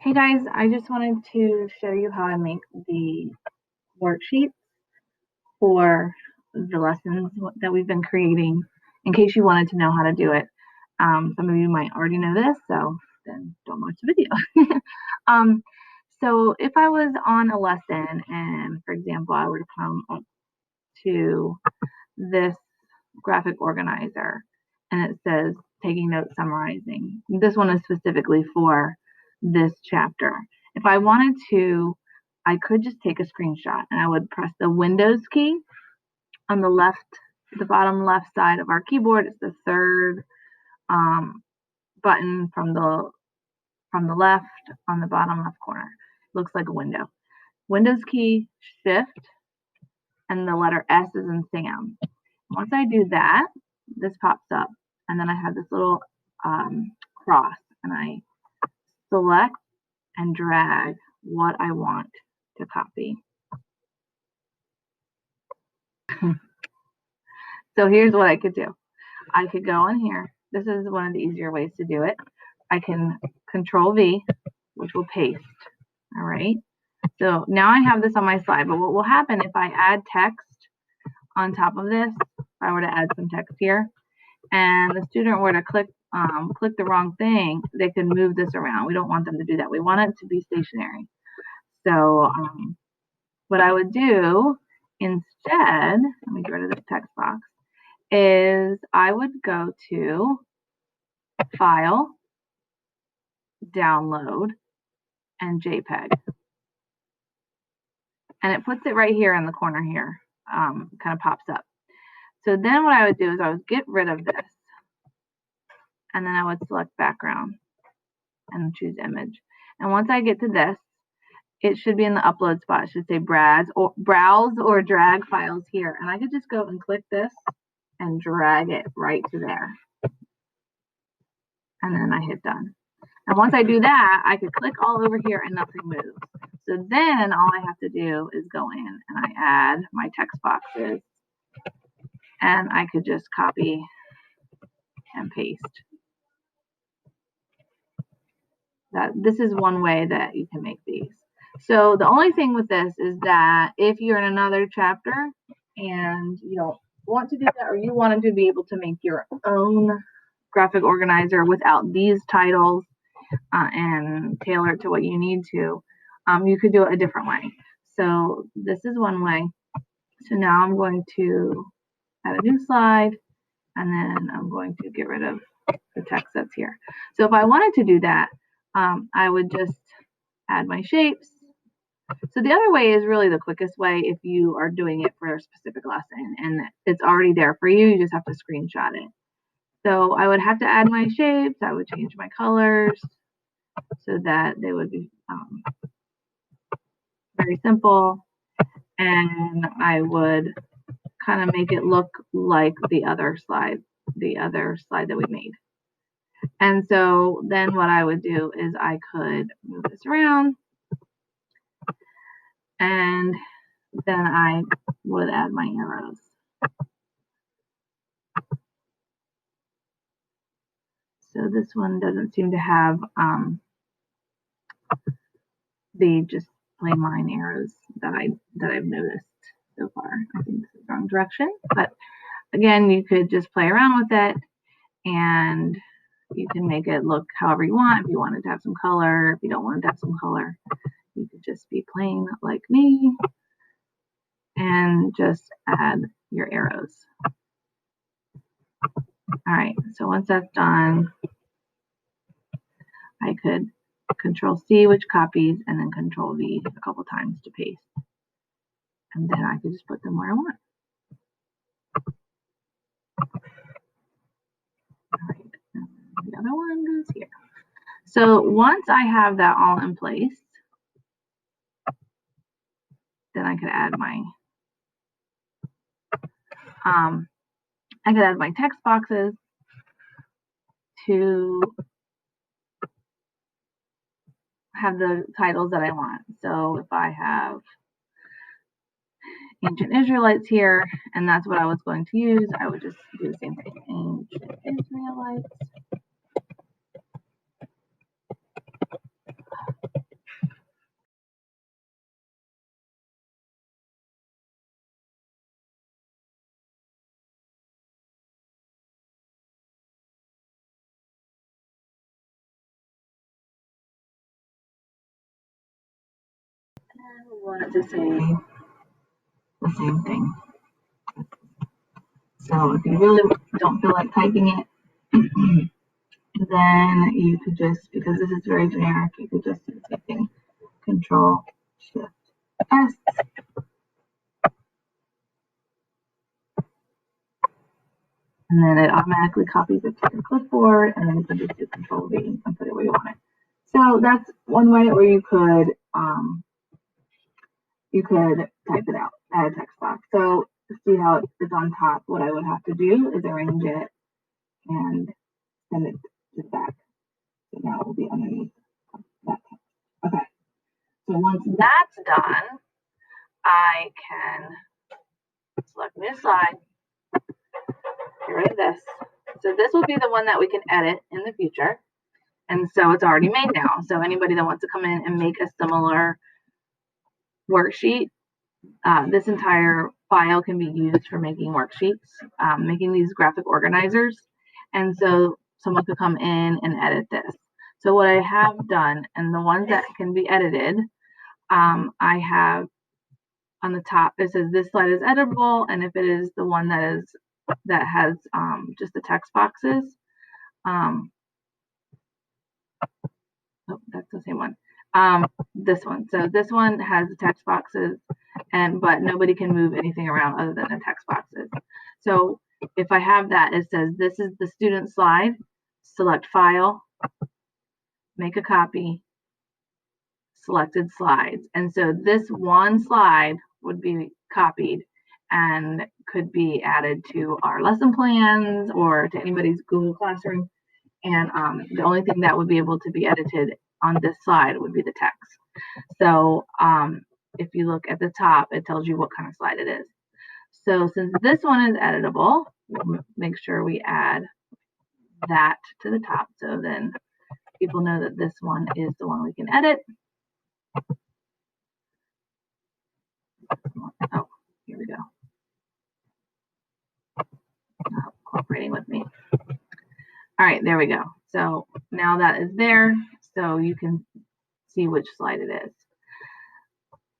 Hey guys, I just wanted to show you how I make the worksheets for the lessons that we've been creating in case you wanted to know how to do it. Some of you might already know this, so then don't watch the video. So if I was on a lesson and, for example, I were to come up to this graphic organizer and it says taking notes, summarizing. This one is specifically for this chapter. If I wanted to, I could just take a screenshot and I would press the Windows key on the left, the bottom left side of our keyboard. It's the third button from the left on the bottom left corner. Looks like a window. Windows key, Shift, and the letter S is in Sam. Once I do that, this pops up, and then I have this little cross, and I select and drag what I want to copy. So here's what I could do. I could go in here. This is one of the easier ways to do it. I can Control V, which will paste. All right. So now I have this on my slide, but what will happen if I add text on top of this, if I were to add some text here, and the student were to click the wrong thing, they can move this around. We don't want them to do that. We want it to be stationary. So what I would do instead, let me get rid of this text box, is I would go to File, Download, and JPEG. And it puts it right here in the corner here, kind of pops up. So then what I would do is I would get rid of this, and then I would select background and choose image. And once I get to this, it should be in the upload spot. It should say browse or drag files here. And I could just go and click this and drag it right to there. And then I hit done. And once I do that, I could click all over here and nothing moves. So then all I have to do is go in and I add my text boxes, and I could just copy and paste. This is one way that you can make these. So the only thing with this is that if you're in another chapter and you don't want to do that, or you wanted to be able to make your own graphic organizer without these titles and tailor it to what you need to, you could do it a different way. So this is one way. So now I'm going to add a new slide, and then I'm going to get rid of the text that's here. So if I wanted to do that, I would just add my shapes. So the other way is really the quickest way if you are doing it for a specific lesson and it's already there for you. You just have to screenshot it. So I would have to add my shapes. I would change my colors so that they would be very simple. And I would kind of make it look like the other slide that we made. And so then what I would do is I could move this around, and then I would add my arrows. So this one doesn't seem to have the just plain line arrows that I've noticed so far. I think this is the wrong direction, but again, you could just play around with it, and you can make it look however you want. If you wanted to have some color, if you don't want to have some color, you could just be plain like me and just add your arrows. All right, so once that's done, I could Control C, which copies, and then Control V a couple times to paste. And then I could just put them where I want. All right, and the other one goes here. So once I have that all in place, then I could add my text boxes to have the titles that I want. So if I have Ancient Israelites here, and that's what I was going to use, I would just do the same thing. Ancient Israelites. we want it to say the same thing. So if you really don't feel like typing it, then you could just, because this is very generic, you could just do the same thing. Control Shift S. And then it automatically copies it to your clipboard, and then you can just do Control V and put it where you want it. So that's one way, or you could type it out, add a text box. So to see how it's on top, what I would have to do is arrange it and send it to the back. So now it will be underneath that text. Okay. So once that's done, I can select new slide, get rid of this. So this will be the one that we can edit in the future. And so it's already made now. So anybody that wants to come in and make a similar worksheet, this entire file can be used for making worksheets, making these graphic organizers. And so someone could come in and edit this. So what I have done, and the ones that can be edited, I have on the top, it says this slide is editable, and if it is the one that has just the text boxes, oh, that's the same one. This one. So this one has the text boxes, but nobody can move anything around other than the text boxes. So if I have that, it says this is the student slide. Select File, make a copy, selected slides, and so this one slide would be copied and could be added to our lesson plans or to anybody's Google Classroom. And the only thing that would be able to be edited on this slide would be the text. So if you look at the top, it tells you what kind of slide it is. So since this one is editable, we'll make sure we add that to the top. So then people know that this one is the one we can edit. Oh, here we go. Cooperating with me. All right, there we go. So now that is there, so you can see which slide it is.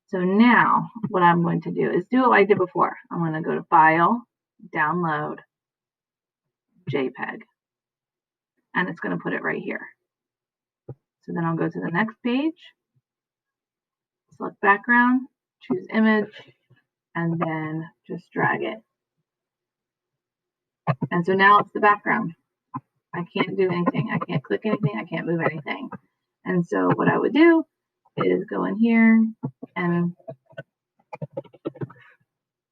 So now what I'm going to do is do what I did before. I'm going to go to File, Download, JPEG, and it's going to put it right here. So then I'll go to the next page, select background, choose image, and then just drag it. And so now it's the background. I can't do anything. I can't click anything. I can't move anything. And so what I would do is go in here and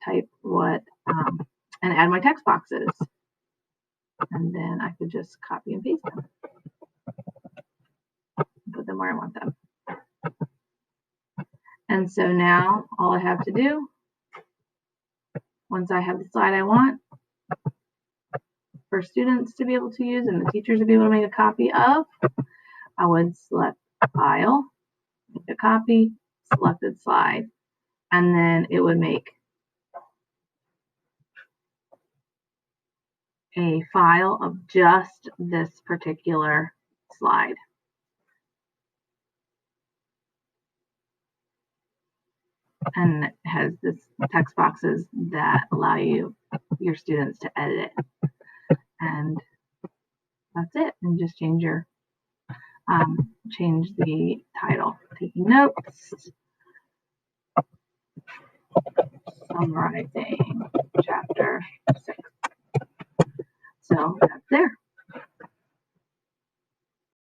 type what, and add my text boxes. And then I could just copy and paste them. Put them where I want them. And so now all I have to do, once I have the slide I want for students to be able to use and the teachers to be able to make a copy of, I would select File, make a copy, selected slide, and then it would make a file of just this particular slide. And it has this text boxes that allow your students to edit it. And that's it. And just change the title. Taking notes, summarizing chapter 6. So that's there.